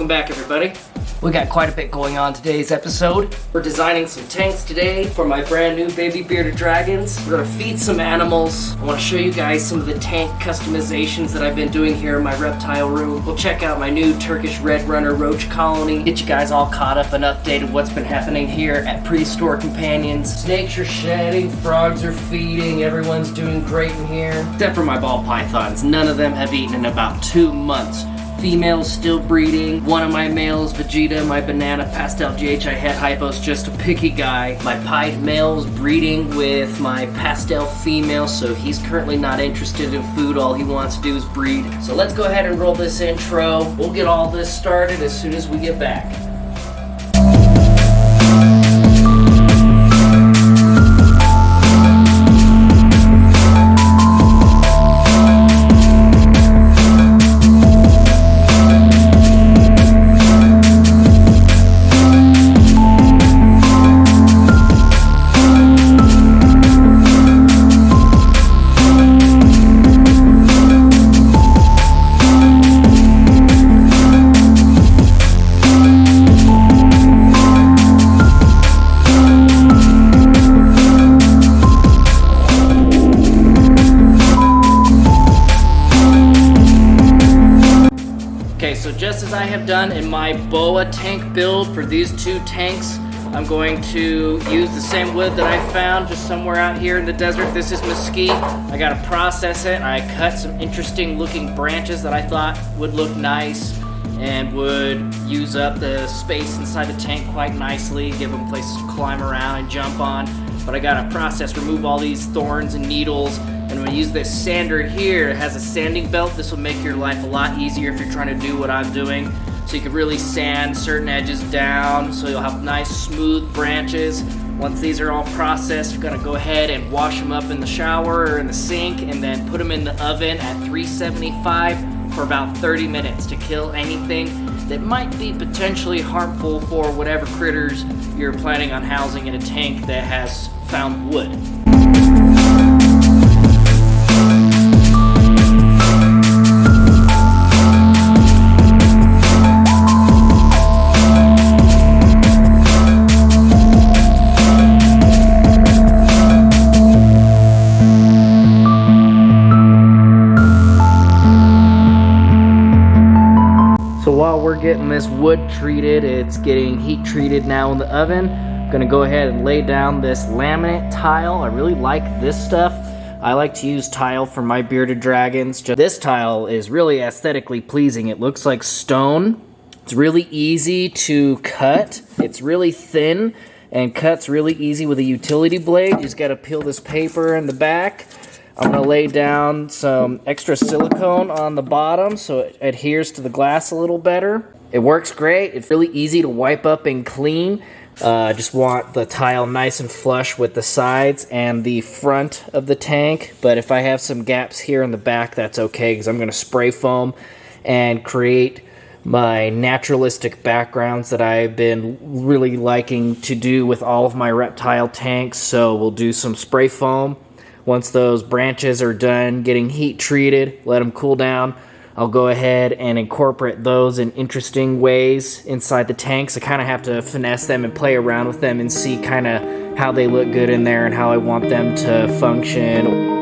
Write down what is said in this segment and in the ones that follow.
Welcome back, everybody. We got quite a bit going on today's episode. We're designing some tanks today for my brand new baby bearded dragons. We're gonna feed some animals. I wanna show you guys some of the tank customizations that I've been doing here in my reptile room. We'll check out my new Turkish Red Runner Roach colony. Get you guys all caught up and updated what's been happening here at Prehistoric Companions. Snakes are shedding, frogs are feeding, everyone's doing great in here. Except for my ball pythons. None of them have eaten in about 2 months. Females still breeding. One of my males, Vegeta, my banana pastel GHI het Hypo's just a picky guy. My pied male's breeding with my pastel female, so he's currently not interested in food. All he wants to do is breed. So let's go ahead and roll this intro. We'll get all this started as soon as we get back. Just as I have done in my boa tank build for these 2 tanks, I'm going to use the same wood that I found just somewhere out here in the desert. This is mesquite. I gotta process it. I cut some interesting looking branches that I thought would look nice and would use up the space inside the tank quite nicely, give them places to climb around and jump on. But I gotta process, remove all these thorns and needles. And I'm gonna use this sander here. It has a sanding belt. This will make your life a lot easier if you're trying to do what I'm doing. So you can really sand certain edges down so you'll have nice smooth branches. Once these are all processed, you're gonna go ahead and wash them up in the shower or in the sink and then put them in the oven at 375 for about 30 minutes to kill anything that might be potentially harmful for whatever critters you're planning on housing in a tank that has found wood. While we're getting this wood treated, it's getting heat treated now in the oven. I'm gonna go ahead and lay down this laminate tile. I really like this stuff. I like to use tile for my bearded dragons. This tile is really aesthetically pleasing. It looks like stone. It's really easy to cut. It's really thin and cuts really easy with a utility blade. You just gotta peel this paper in the back. I'm going to lay down some extra silicone on the bottom so it adheres to the glass a little better. It works great. It's really easy to wipe up and clean. Just want the tile nice and flush with the sides and the front of the tank. But if I have some gaps here in the back, that's okay because I'm going to spray foam and create my naturalistic backgrounds that I've been really liking to do with all of my reptile tanks. So we'll do some spray foam. Once those branches are done getting heat treated, let them cool down, I'll go ahead and incorporate those in interesting ways inside the tanks. I kind of have to finesse them and play around with them and see kind of how they look good in there and how I want them to function.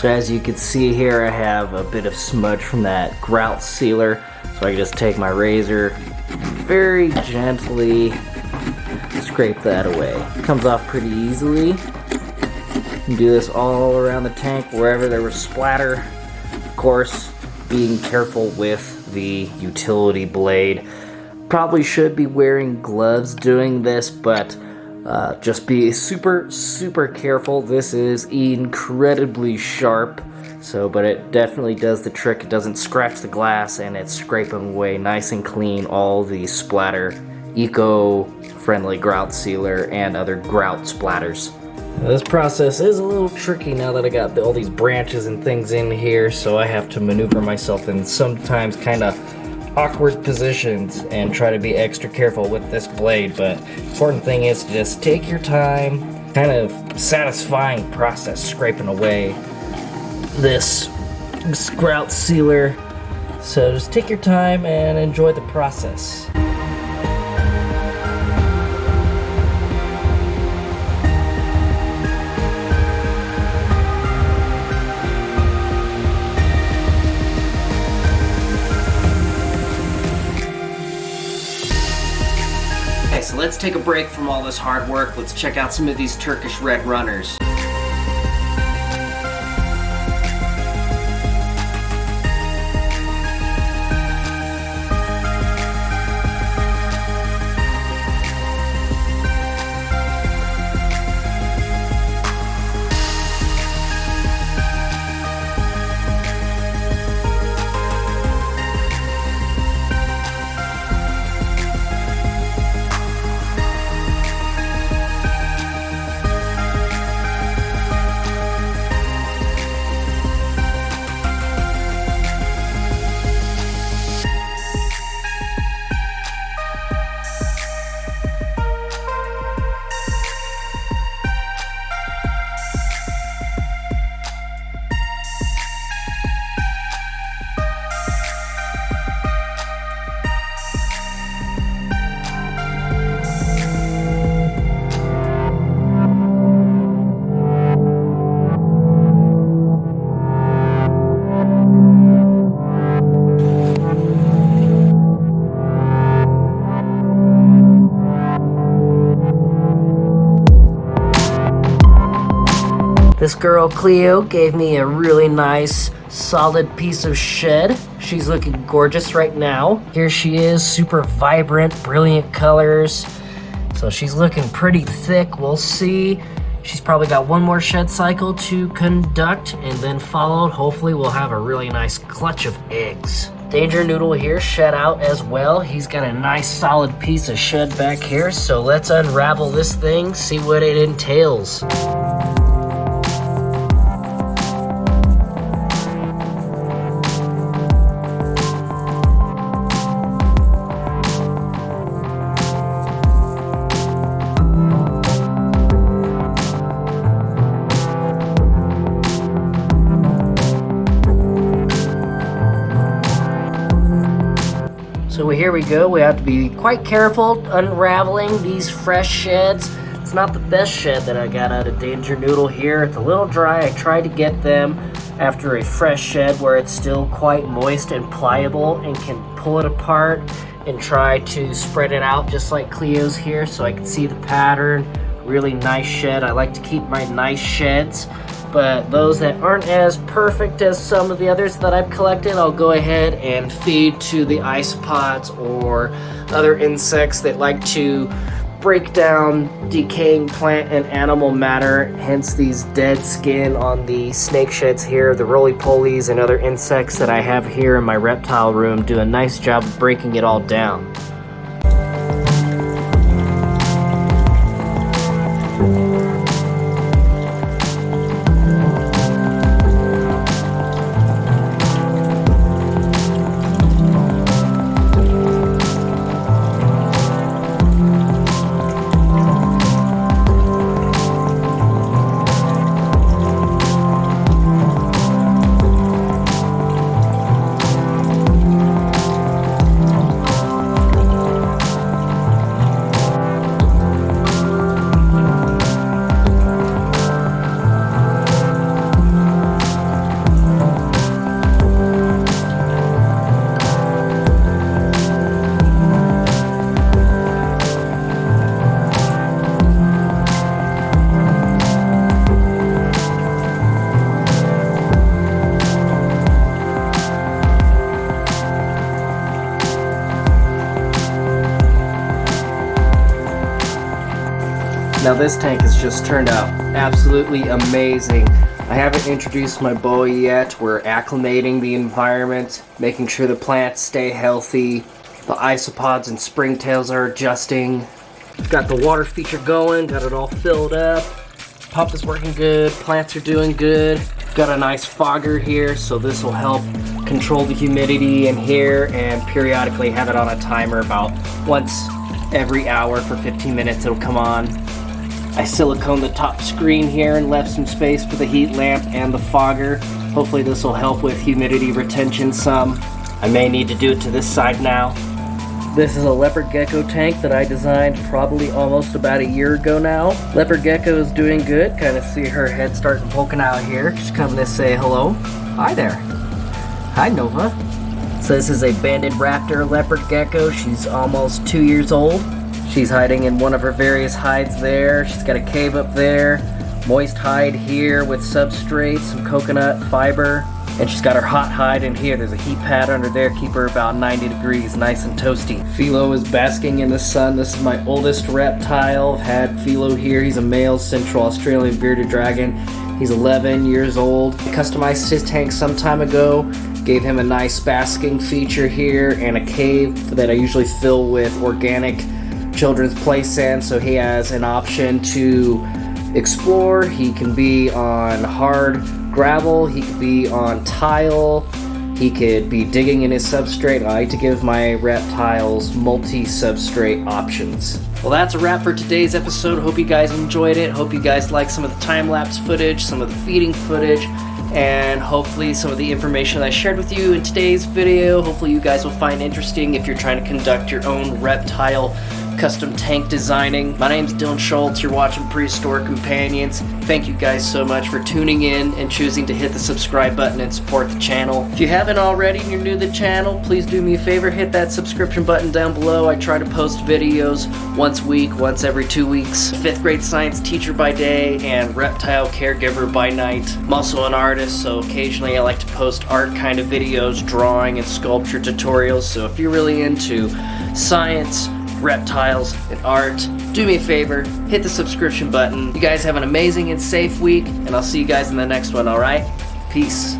So as you can see here, I have a bit of smudge from that grout sealer. So I can just take my razor, very gently scrape that away. It comes off pretty easily. You can do this all around the tank, wherever there was splatter. Of course, being careful with the utility blade. Probably should be wearing gloves doing this, but just be super careful. This is incredibly sharp, but it definitely does the trick. It doesn't scratch the glass, and it's scraping away nice and clean all the splatter, eco-friendly grout sealer and other grout splatters. This process is a little tricky now that I got all these branches and things in here, so I have to maneuver myself in sometimes kind of awkward positions and try to be extra careful with this blade. But the important thing is to just take your time. Kind of satisfying process scraping away this grout sealer, so just take your time and enjoy the process. So let's take a break from all this hard work. Let's check out some of these Turkish Red Runners. This girl Cleo gave me a really nice solid piece of shed. She's looking gorgeous right now. Here she is, super vibrant, brilliant colors. So she's looking pretty thick. We'll see. She's probably got one more shed cycle to conduct, and then followed, hopefully we'll have a really nice clutch of eggs. Danger Noodle here, shed out as well. He's got a nice solid piece of shed back here. So let's unravel this thing, see what it entails. So here we go. We have to be quite careful unraveling these fresh sheds. It's not the best shed that I got out of Danger Noodle here. It's a little dry. I tried to get them after a fresh shed where it's still quite moist and pliable, and can pull it apart and try to spread it out just like Cleo's here so I can see the pattern. Really nice shed. I like to keep my nice sheds, but those that aren't as perfect as some of the others that I've collected, I'll go ahead and feed to the isopods or other insects that like to break down decaying plant and animal matter, hence these dead skin on the snake sheds here. The roly-polies and other insects that I have here in my reptile room do a nice job of breaking it all down. Now this tank has just turned out absolutely amazing. I haven't introduced my boa yet. We're acclimating the environment, making sure the plants stay healthy. The isopods and springtails are adjusting. Got the water feature going, got it all filled up. Pump is working good, plants are doing good. Got a nice fogger here, so this will help control the humidity in here, and periodically have it on a timer about once every hour for 15 minutes it'll come on. I siliconed the top screen here and left some space for the heat lamp and the fogger. Hopefully this will help with humidity retention some. I may need to do it to this side now. This is a leopard gecko tank that I designed probably almost about a year ago now. Leopard gecko is doing good. Kind of see her head starting poking out here. She's coming to say hello. Hi there. Hi, Nova. So this is a banded raptor leopard gecko. She's almost 2 years old. She's hiding in one of her various hides there. She's got a cave up there. Moist hide here with substrate, some coconut fiber. And she's got her hot hide in here. There's a heat pad under there, keep her about 90 degrees, nice and toasty. Philo is basking in the sun. This is my oldest reptile. I've had Philo here. He's a male Central Australian bearded dragon. He's 11 years old. I customized his tank some time ago. Gave him a nice basking feature here and a cave that I usually fill with organic children's play sand, so he has an option to explore. He can be on hard gravel, he could be on tile, he could be digging in his substrate. I like to give my reptiles multi-substrate options. Well, that's a wrap for today's episode. Hope you guys enjoyed it. Hope you guys liked some of the time-lapse footage, some of the feeding footage, and hopefully some of the information that I shared with you in today's video. Hopefully you guys will find interesting if you're trying to conduct your own reptile custom tank designing. My name's Dylan Schultz. You're watching Prehistoric Companions. Thank you guys so much for tuning in and choosing to hit the subscribe button and support the channel. If you haven't already and you're new to the channel, please do me a favor, hit that subscription button down below. I try to post videos once a week, once every 2 weeks. 5th grade science teacher by day and reptile caregiver by night. I'm also an artist, so occasionally I like to post art kind of videos, drawing and sculpture tutorials. So if you're really into science, reptiles, and art, do me a favor, hit the subscription button. You guys have an amazing and safe week, and I'll see you guys in the next one, alright? Peace.